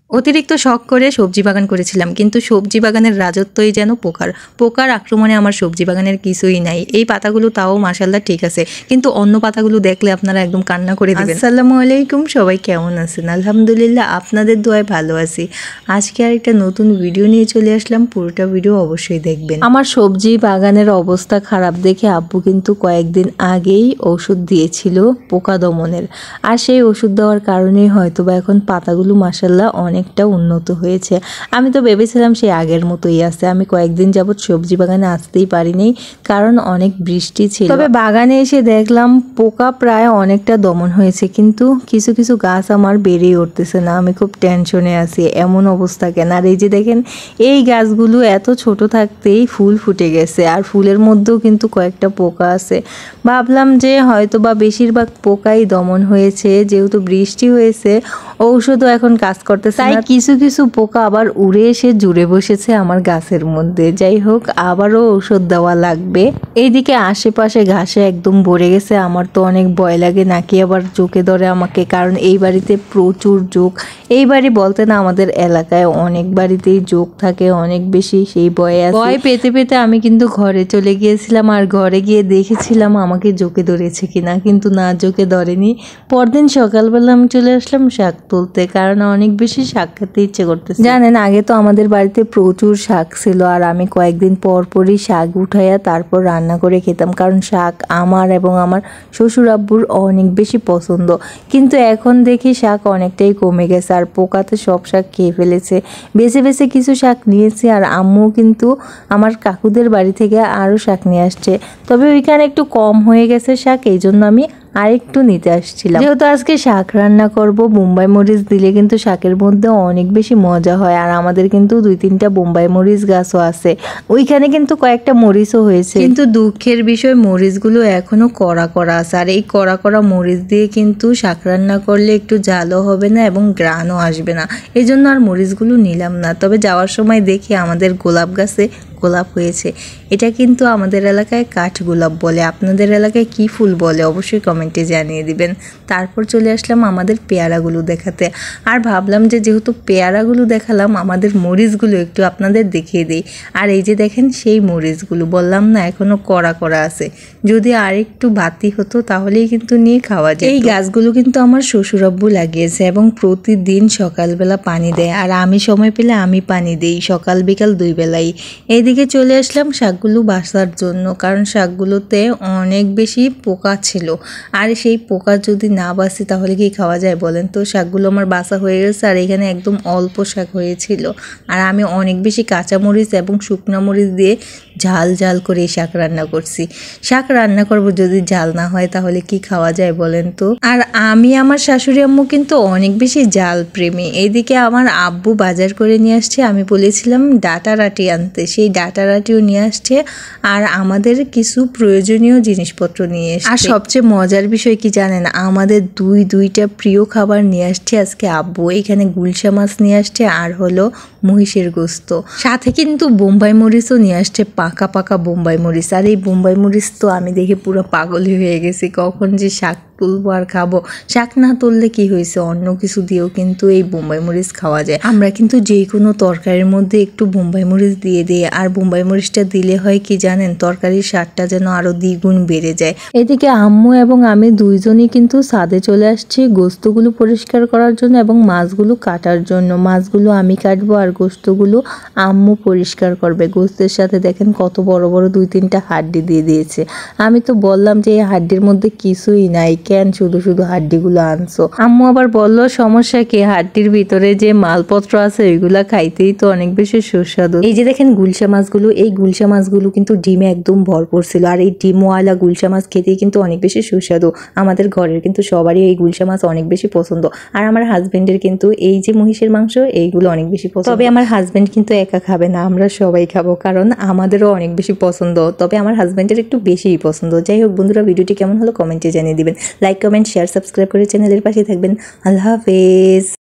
অতিরিক্ত শখ করে সবজি বাগান করেছিলাম, কিন্তু সবজি বাগানের রাজত্বই যেন পোকার আক্রমণে আমার সবজি বাগানের কিছুই নাই। এই পাতাগুলো তাও মাশাআল্লাহ ঠিক আছে, কিন্তু অন্য পাতাগুলো দেখলে আপনারা একদম কান্না করে দিবেন। আসসালামু আলাইকুম, সবাই কেমন আছেন? আলহামদুলিল্লাহ আপনাদের দোয়ায় ভালো আছি। আজকে আর একটা নতুন ভিডিও নিয়ে চলে আসলাম, পুরোটা ভিডিও অবশ্যই দেখবেন। আমার সবজি বাগানের অবস্থা খারাপ দেখে আব্বু কিন্তু কয়েকদিন আগেই ওষুধ দিয়েছিল পোকা দমনের, আর সেই ওষুধ দেওয়ার কারণেই হয়তোবা এখন পাতাগুলো মাশাআল্লাহ অনেকটা উন্নত হয়েছে। আমি তো ভেবেছিলাম সেই আগের মতোই আছে। আমি কয়েকদিন যাবৎ সবজি বাগানে আসতেই পারিনি, কারণ অনেক বৃষ্টি ছিল। তবে বাগানে এসে দেখলাম পোকা প্রায় অনেকটা দমন হয়েছে, কিন্তু কিছু কিছু গাছ আমার বেড়েই উঠতেছে না। আমি খুব টেনশনে আছি, এমন অবস্থা কেন? আর এই যে দেখেন, এই গাছগুলো এত ছোট থাকতেই ফুল ফুটে গেছে, আর ফুলের মধ্যেও কিন্তু কয়েকটা পোকা আছে। ভাবলাম যে হয়তো বা বেশিরভাগ পোকাই দমন হয়েছে, যেহেতু বৃষ্টি হয়েছে ঔষধও এখন কাজ করতেছে। তাই কিছু কিছু পোকা আবার উড়ে এসে জুড়ে বসেছে আমার গাছের মধ্যে। যাই হোক, আবারও ঔষধ দেওয়া লাগবে। এইদিকে আশেপাশে ঘাসে একদম ভরে গেছে, আমার তো অনেক ভয় লাগে, নাকি আবার চোখে ধরে আমাকে, কারণ এই বাড়িতে প্রচুর জোক। এই বাড়ি বলতে না, আমাদের এলাকায় অনেক বাড়িতেই জোক থাকে, অনেক বেশি। সেই ভয় পেতে পেতে আমি কিন্তু ঘরে চলে গিয়েছিলাম, আর ঘরে গিয়ে দেখেছিলাম আমাকে জোকে ধরেছে কিনা, কিন্তু না, জোকে ধরেনি। পরদিন সকালবেলা আমি চলে আসলাম শাক তুলতে, কারণ অনেক বেশি শাক খেতে ইচ্ছে করতেছে। জানেন, আগে তো আমাদের বাড়িতে প্রচুর শাক ছিল, আর আমি কয়েকদিন পর পরই শাক উঠাইয়া তারপর রান্না করে খেতাম, কারণ শাক আমার এবং আমার শ্বশুর আব্বুর অনেক বেশি পছন্দ। কিন্তু এখন দেখি শাক অনেকটাই কমে গেছে, আর পোকাতে সব শাক খেয়ে ফেলেছে। বেছে বেছে কিছু শাক নিয়েছি, আর আম্মু কিন্তু আমার কাকুদের বাড়ি থেকে আরও শাক নিয়ে আসছে। তবে ওইখানে একটু কম হয়ে গেছে শাক, এই জন্য আমি আরেকটু নিতে আসছিলাম। যেহেতু আজকে শাক রান্না করব, বোম্বাই মরিচ দিলে কিন্তু শাকের মধ্যে অনেক বেশি মজা হয়। আর আমাদের কিন্তু 2-3টা বোম্বাই মরিচ গাছও আছে, ওইখানে কিন্তু কয়েকটা মরিচও হয়েছে। কিন্তু দুঃখের বিষয়, মরিচগুলো এখনো কড়া কড়া আছে, আর এই কড়া কড়া মরিচ দিয়ে কিন্তু শাক রান্না করলে একটু ঝালও হবে না এবং গ্রানও আসবে না। এই জন্য আর মরিচগুলো নিলাম না। তবে যাওয়ার সময় দেখি আমাদের গোলাপ গাছে গোলাপ হয়েছে। এটা কিন্তু আমাদের এলাকায় কাঠ গোলাপ বলে। আপনাদের এলাকায় কি ফুল বলে অবশ্যই কমেন্টে জানিয়ে দিবেন। তারপর চলে আসলাম আমাদের পেয়ারাগুলো দেখাতে, আর ভাবলাম যে যেহেতু পেয়ারাগুলো দেখালাম, আমাদের মরিচগুলো একটু আপনাদের দেখিয়ে দিই। আর এই যে দেখেন, সেই মরিচগুলো বললাম না এখনো কড়া কড়া আছে, যদি আর একটু বাতি হতো তাহলেই কিন্তু নিয়ে খাওয়া যায়। এই গাছগুলো কিন্তু আমার শ্বশুর আব্বু লাগিয়েছে, এবং প্রতিদিন সকালবেলা পানি দেয়, আর আমি সময় পেলে আমি পানি দিই, সকাল বিকাল 2 বেলাই। এইদিকে চলে আসলাম শাকগুলো বাছার জন্য, কারণ শাকগুলোতে অনেক বেশি পোকা ছিল, আর সেই পোকা যদি না বাছি তাহলে কি খাওয়া যায় বলেন? তো শাকগুলো আমার বাছা হয়ে গেছে, আর এখানে একদম অল্প শাক হয়েছিল। আর আমি অনেক বেশি কাঁচামরিচ এবং শুকনো মরিচ দিয়ে ঝাল ঝাল করে এই শাক রান্না করছি। শাক রান্না করব, যদি ঝাল না হয় তাহলে কি খাওয়া যায় বলেন তো? আর আমি, আমার শাশুড়ি আম্মু কিন্তু অনেক বেশি ঝাল প্রেমী। এইদিকে আমার আব্বু বাজার করে নিয়ে আসছে, আমি বলেছিলাম ডাটারাটি আনতে, সেই ডাটারাটিও নিয়ে আসছে, আর আমাদের কিছু প্রয়োজনীয় জিনিসপত্র নিয়ে এসেছে। আর সবচেয়ে মজার বিষয় কি জানেন, আমাদের দুইটা প্রিয় খাবার নিয়ে আসছে আজকে আব্বু। এখানে গুলশা মাছ নিয়ে আসছে, আর হলো মহিষের গোস্ত, সাথে কিন্তু বোম্বাই মরিচও নিয়ে আসছে, পাকা পাকা বোম্বাই মরিচ। আর এই বোম্বাই মরিচ তো আমি দেখে পুরো পাগলই হয়ে গেছি, কখন যে শাক তুলবো আর খাবো। শাক না তুললে কি হয়েছে, অন্য কিছু দিয়েও কিন্তু এই বোম্বাই মরিচ খাওয়া যায়। আমরা কিন্তু যে কোনো তরকারির মধ্যে একটু বোম্বাই মরিচ দিয়ে দিই, আর বোম্বাই মরিচটা দিলে হয় কি জানেন, তরকারির স্বাদটা যেন আরো দ্বিগুণ বেড়ে যায়। এদিকে আম্মু এবং আমি দুইজনই কিন্তু ছাদে চলে আসছি গোস্তগুলো পরিষ্কার করার জন্য এবং মাছগুলো কাটার জন্য। মাছগুলো আমি কাটবো, আর গোস্তগুলো আম্মু পরিষ্কার করবে। গোস্তের সাথে দেখেন কত বড় বড় 2-3টা হাড্ডি দিয়ে দিয়েছে। আমি তো বললাম যে এই হাড্ডির মধ্যে কিছুই নাই, কেন শুধু শুধু হাড্ডিগুলো আনছো? আম্মু আবার বললো, সমস্যা কি, হাড্ডির ভিতরে যে মালপত্র আছে ওইগুলা খাইতেই তো অনেক বেশি সুস্বাদু। এই যে দেখেন গুলশা মাছগুলো, এই গুলশা মাছগুলো কিন্তু ডিমে একদম ভরপুর ছিল, আর এই ডিমওয়ালা গুলশা মাছ খেতেই কিন্তু অনেক বেশি সুস্বাদু। আমাদের ঘরের কিন্তু সবারই এই গুলশা মাছ অনেক বেশি পছন্দ, আর আমার হাজবেন্ডের কিন্তু এই যে মহিষের মাংস এইগুলো অনেক বেশি পছন্দ। তবে আমার হাজবেন্ড কিন্তু একা খাবে না, আমরা সবাই খাবো, কারণ আমাদেরও অনেক বেশি পছন্দ। তবে আমার হাজবেন্ডের একটু বেশিই পছন্দ। যাই হোক বন্ধুরা, ভিডিওটি কেমন হলো কমেন্টে জানিয়ে দিবেন। লাইক, কমেন্ট, শেয়ার, সাবস্ক্রাইব করে চ্যানেলের পাশে থাকবেন। আল্লাহ হাফেজ।